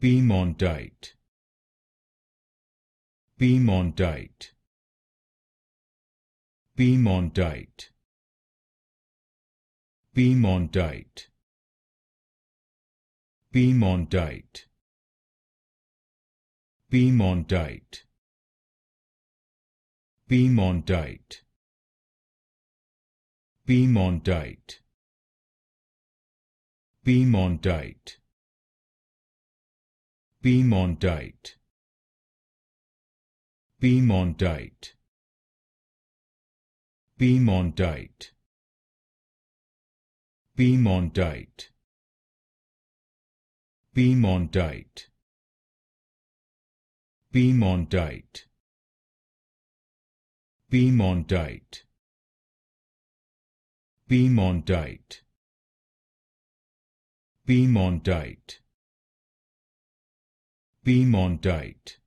Piemontite, Piemontite, Piemontite, Piemontite, Piemontite, Piemontite, Piemontite, Piemontite, Piemontite, Piemontite, Piemontite, Piemontite, Piemontite, Piemontite, Piemontite, Piemontite, Piemontite, Piemontite, Piemontite,